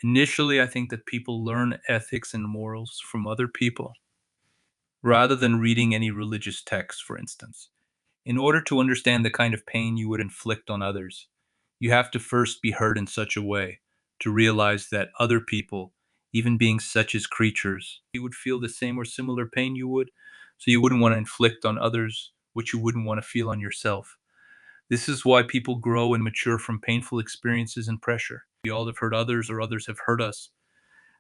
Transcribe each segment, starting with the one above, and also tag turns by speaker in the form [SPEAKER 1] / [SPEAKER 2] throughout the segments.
[SPEAKER 1] Initially, I think that people learn ethics and morals from other people rather than reading any religious text, for instance. In order to understand the kind of pain you would inflict on others, you have to first be hurt in such a way to realize that other people, even beings such as creatures, you would feel the same or similar pain you would, so you wouldn't want to inflict on others what you wouldn't want to feel on yourself. This is why people grow and mature from painful experiences and pressure. We all have hurt others or others have hurt us.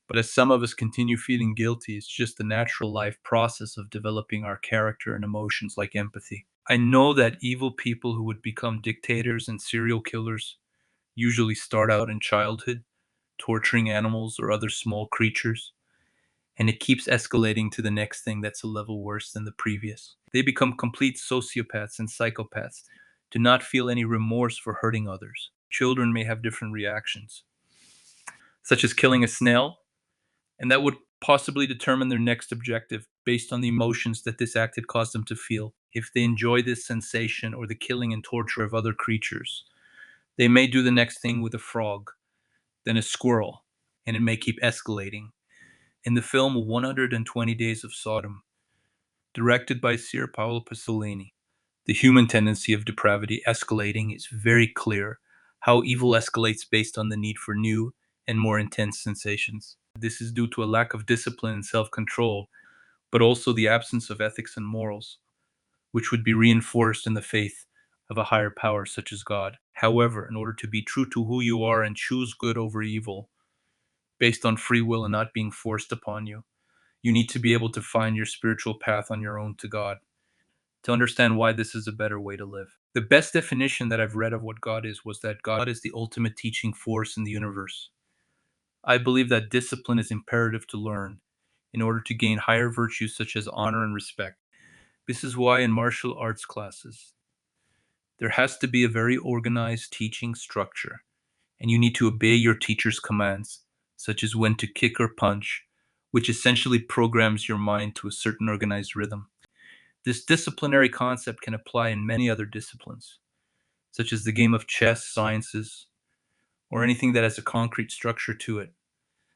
[SPEAKER 1] But as some of us continue feeling guilty, it's just the natural life process of developing our character and emotions like empathy. I know that evil people who would become dictators and serial killers usually start out in childhood, torturing animals or other small creatures, and it keeps escalating to the next thing that's a level worse than the previous. They become complete sociopaths and psychopaths, do not feel any remorse for hurting others. Children may have different reactions, such as killing a snail, and that would possibly determine their next objective based on the emotions that this act had caused them to feel. If they enjoy this sensation or the killing and torture of other creatures, they may do the next thing with a frog, then a squirrel, and it may keep escalating. In the film 120 Days of Sodom, directed by Sir Paolo Pasolini, the human tendency of depravity escalating is very clear. How evil escalates based on the need for new and more intense sensations. This is due to a lack of discipline and self control, but also the absence of ethics and morals, which would be reinforced in the faith of a higher power such as God. However, in order to be true to who you are and choose good over evil, based on free will and not being forced upon you, you need to be able to find your spiritual path on your own to God, to understand why this is a better way to live. The best definition that I've read of what God is was that God is the ultimate teaching force in the universe. I believe that discipline is imperative to learn in order to gain higher virtues such as honor and respect. This is why in martial arts classes, there has to be a very organized teaching structure, and you need to obey your teacher's commands, such as when to kick or punch, which essentially programs your mind to a certain organized rhythm. This disciplinary concept can apply in many other disciplines, such as the game of chess, sciences, or anything that has a concrete structure to it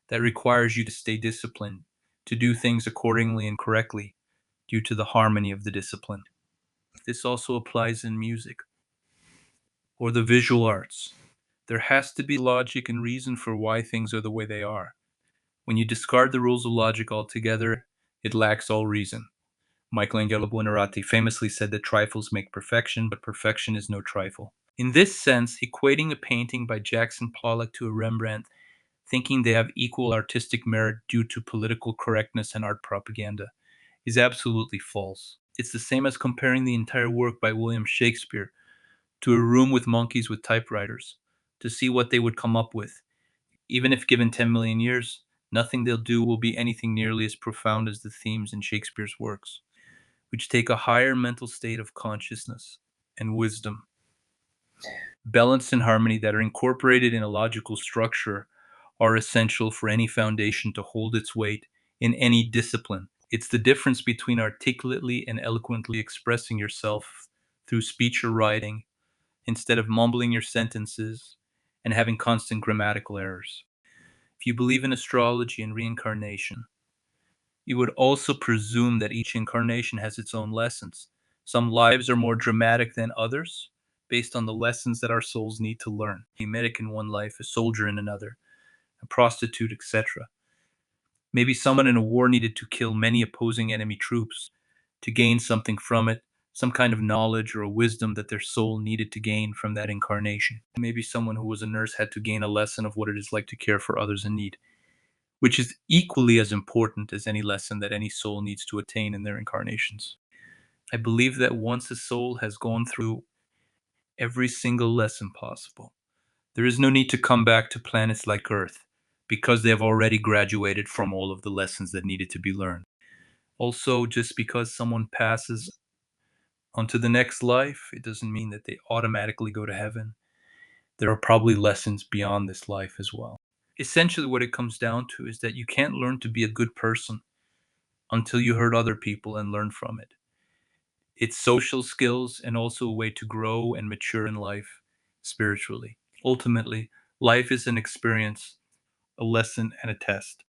[SPEAKER 1] that requires you to stay disciplined, to do things accordingly and correctly due to the harmony of the discipline. This also applies in music or the visual arts. There has to be logic and reason for why things are the way they are. When you discard the rules of logic altogether, it lacks all reason. Michelangelo Buonarroti famously said that trifles make perfection, but perfection is no trifle. In this sense, equating a painting by Jackson Pollock to a Rembrandt, thinking they have equal artistic merit due to political correctness and art propaganda, is absolutely false. It's the same as comparing the entire work by William Shakespeare to a room with monkeys with typewriters to see what they would come up with. Even if given 10 million years, nothing they'll do will be anything nearly as profound as the themes in Shakespeare's works, which take a higher mental state of consciousness and wisdom, balance and harmony that are incorporated in a logical structure are essential for any foundation to hold its weight in any discipline. It's the difference between articulately and eloquently expressing yourself through speech or writing instead of mumbling your sentences and having constant grammatical errors. If you believe in astrology and reincarnation, you would also presume that each incarnation has its own lessons. Some lives are more dramatic than others, based on the lessons that our souls need to learn. A medic in one life, a soldier in another, a prostitute, etc. Maybe someone in a war needed to kill many opposing enemy troops to gain something from it, some kind of knowledge or a wisdom that their soul needed to gain from that incarnation. Maybe someone who was a nurse had to gain a lesson of what it is like to care for others in need, which is equally as important as any lesson that any soul needs to attain in their incarnations. I believe that once a soul has gone through every single lesson possible, there is no need to come back to planets like Earth because they have already graduated from all of the lessons that needed to be learned. Also, just because someone passes onto the next life, it doesn't mean that they automatically go to heaven. There are probably lessons beyond this life as well. Essentially, what it comes down to is that you can't learn to be a good person until you hurt other people and learn from it. It's social skills and also a way to grow and mature in life spiritually. Ultimately, life is an experience a lesson, and a test.